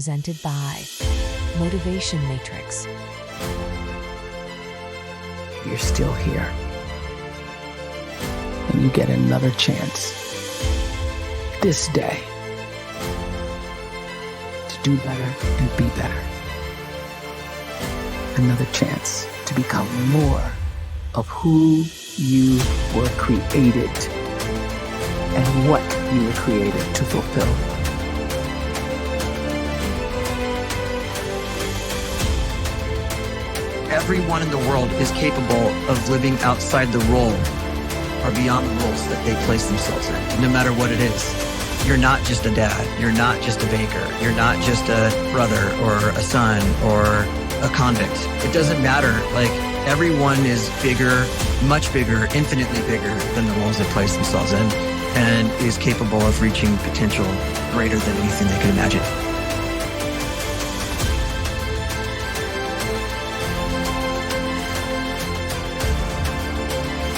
presented by Motivation Matrix. You're still here. And you get another chance this day to do better and be better. Another chance to become more of who you were created and what you were created to fulfill. Everyone in the world is capable of living outside the role or beyond the roles that they place themselves in, no matter what it is. You're not just a dad. You're not just a banker. You're not just a brother or a son or a convict. It doesn't matter. Like, everyone is bigger, much bigger, infinitely bigger than the roles they place themselves in, and is capable of reaching potential greater than anything they can imagine.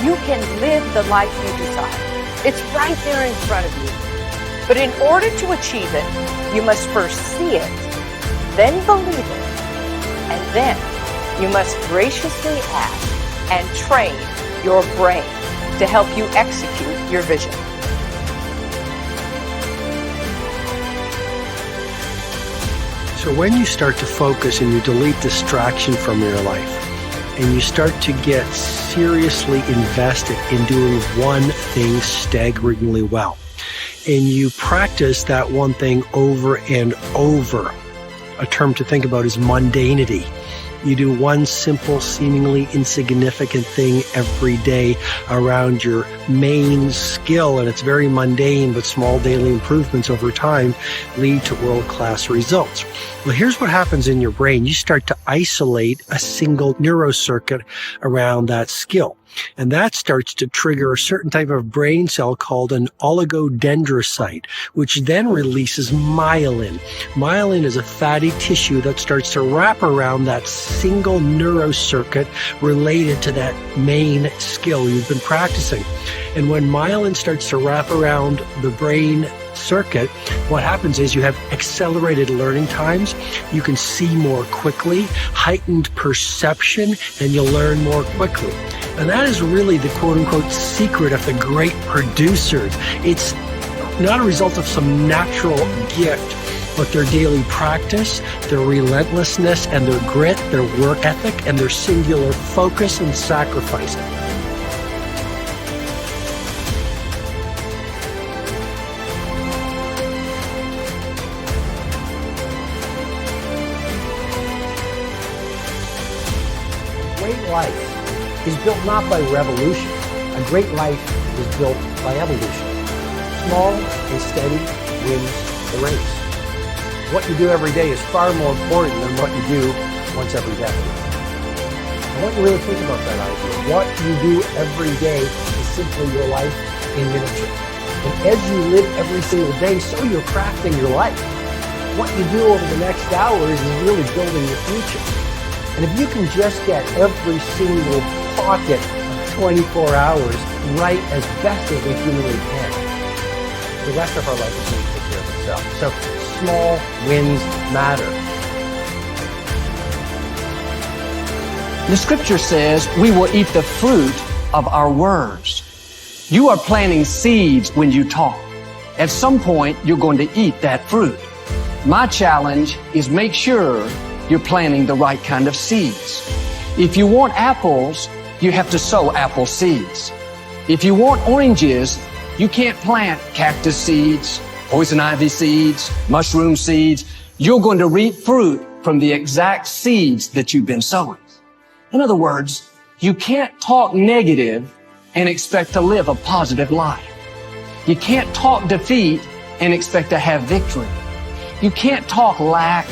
You can live the life you desire. It's right there in front of you. But in order to achieve it, you must first see it, then believe it, and then you must graciously ask and train your brain to help you execute your vision. So when you start to focus and you delete distraction from your life, and you start to get seriously invested in doing one thing staggeringly well, and you practice that one thing over and over, a term to think about is mundanity. You do one simple, seemingly insignificant thing every day around your main skill, and it's very mundane, but small daily improvements over time lead to world-class results. Well, here's what happens in your brain. You start to isolate a single neurocircuit around that skill. And that starts to trigger a certain type of brain cell called an oligodendrocyte, which then releases myelin. Myelin is a fatty tissue that starts to wrap around that single neurocircuit related to that main skill you've been practicing. And when myelin starts to wrap around the brain circuit, what happens is you have accelerated learning times, you can see more quickly, heightened perception, and you'll learn more quickly. And that is really the quote-unquote secret of the great producers. It's not a result of some natural gift, but their daily practice, their relentlessness and their grit, their work ethic, and their singular focus and sacrifice. A great life is built not by revolution. A great life is built by evolution. Small and steady wins the race. What you do every day is far more important than what you do once every decade. I want you to really think about that idea. What you do every day is simply your life in miniature. And as you live every single day, so you're crafting your life. What you do over the next hours is really building your future. And if you can just get every single pocket of 24 hours right as best as we humanly can, the rest of our life is going to take care of itself. So small wins matter. The scripture says we will eat the fruit of our words. You are planting seeds when you talk. At some point, you're going to eat that fruit. My challenge is make sure you're planting the right kind of seeds. If you want apples, you have to sow apple seeds. If you want oranges, you can't plant cactus seeds, poison ivy seeds, mushroom seeds. You're going to reap fruit from the exact seeds that you've been sowing. In other words, you can't talk negative and expect to live a positive life. You can't talk defeat and expect to have victory. You can't talk lack,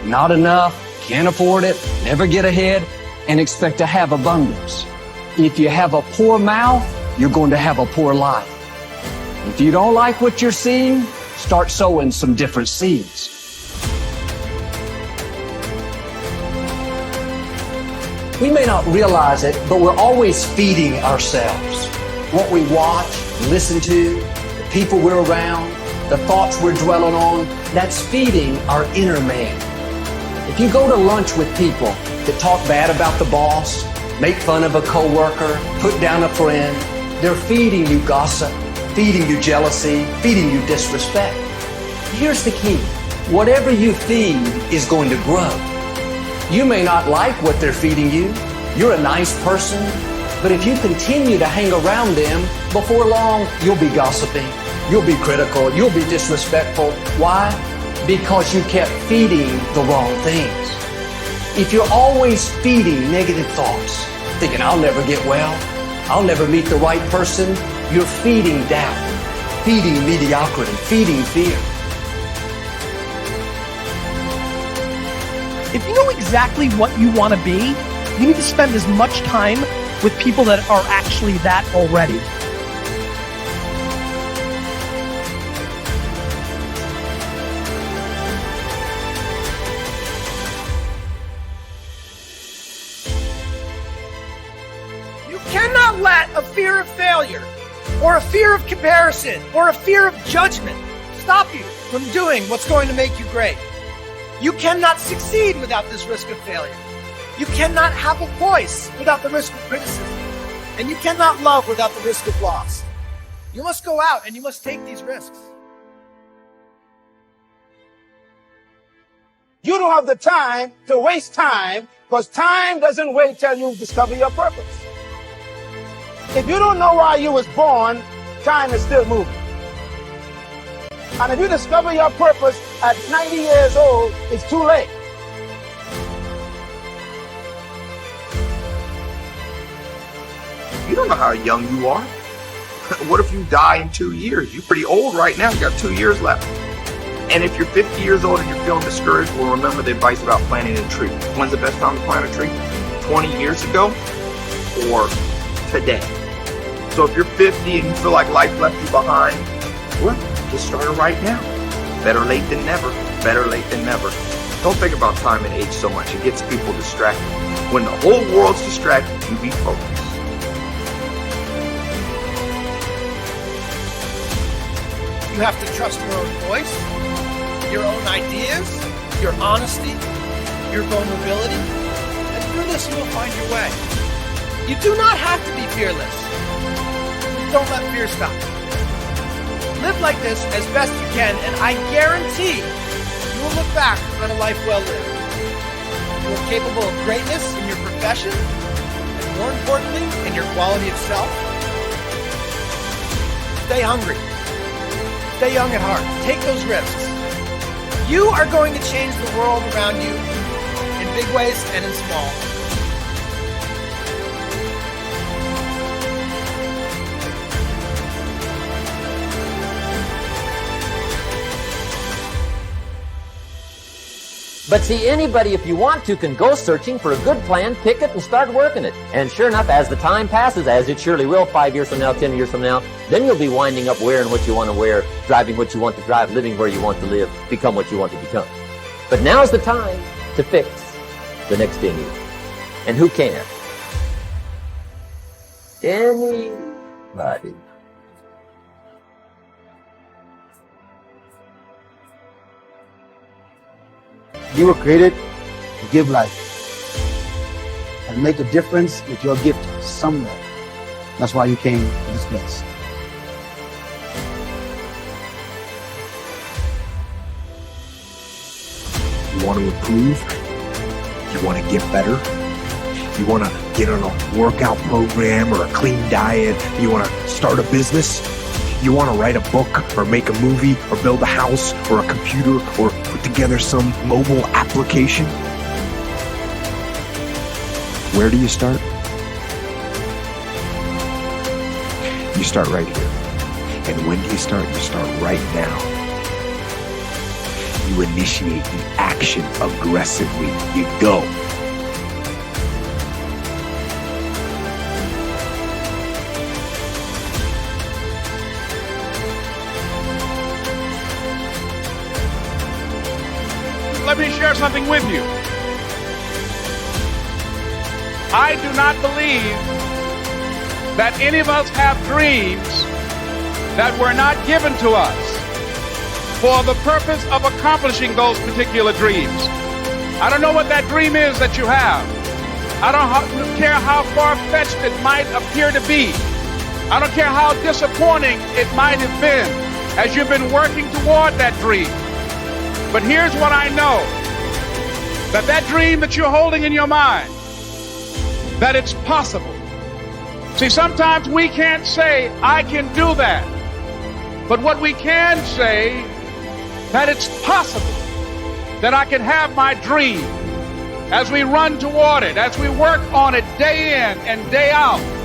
not enough, can't afford it, never get ahead, and expect to have abundance. If you have a poor mouth, you're going to have a poor life. If you don't like what you're seeing, start sowing some different seeds. We may not realize it, but we're always feeding ourselves. What we watch, listen to, the people we're around, the thoughts we're dwelling on, that's feeding our inner man. If you go to lunch with people that talk bad about the boss, make fun of a coworker, put down a friend, they're feeding you gossip, feeding you jealousy, feeding you disrespect. Here's the key. Whatever you feed is going to grow. You may not like what they're feeding you. You're a nice person. But if you continue to hang around them, before long, you'll be gossiping. You'll be critical. You'll be disrespectful. Why? Because you kept feeding the wrong things. If you're always feeding negative thoughts, thinking, I'll never get well, I'll never meet the right person, you're feeding doubt, feeding mediocrity, feeding fear. If you know exactly what you want to be, you need to spend as much time with people that are actually that already. You cannot let a fear of failure, or a fear of comparison, or a fear of judgment stop you from doing what's going to make you great. You cannot succeed without this risk of failure. You cannot have a voice without the risk of criticism. And you cannot love without the risk of loss. You must go out and you must take these risks. You don't have the time to waste time, because time doesn't wait till you discover your purpose. If you don't know why you was born, time is still moving. And if you discover your purpose at 90 years old, it's too late. You don't know how young you are. What if you die in 2 years? You're pretty old right now. You got 2 years left. And if you're 50 years old and you're feeling discouraged, well, remember the advice about planting a tree. When's the best time to plant a tree? 20 years ago or today? So if you're 50 and you feel like life left you behind, well, just start it right now. Better late than never. Better late than never. Don't think about time and age so much. It gets people distracted. When the whole world's distracted, you be focused. You have to trust your own voice, your own ideas, your honesty, your vulnerability, and through this you will find your way. You do not have to be fearless. Don't let fear stop you. Live like this as best you can, and I guarantee you will look back on a life well lived. You are capable of greatness in your profession, and more importantly, in your quality of self. Stay hungry. Stay young at heart. Take those risks. You are going to change the world around you in big ways and in small. But see, anybody, if you want to, can go searching for a good plan, pick it, and start working it. And sure enough, as the time passes, as it surely will 5 years from now, 10 years from now, then you'll be winding up wearing what you want to wear, driving what you want to drive, living where you want to live, become what you want to become. But now's the time to fix the next in you. And who can? Anybody. You were created to give life and make a difference with your gift somewhere. That's why you came to this place. You want to improve? You want to get better? You want to get on a workout program or a clean diet? You want to start a business? You want to write a book or make a movie or build a house or a computer or put together some mobile application? Where do you start? You start right here. And when do you start? You start right now. You initiate the action aggressively. You go. Let me share something with you. I do not believe that any of us have dreams that were not given to us. for the purpose of accomplishing those particular dreams. I don't know what that dream is that you have. I don't care how far-fetched it might appear to be. I don't care how disappointing it might have been as you've been working toward that dream. But here's what I know, that dream that you're holding in your mind, that it's possible. See, sometimes we can't say, I can do that. But what we can say, that it's possible that I can have my dream as we run toward it, as we work on it day in and day out.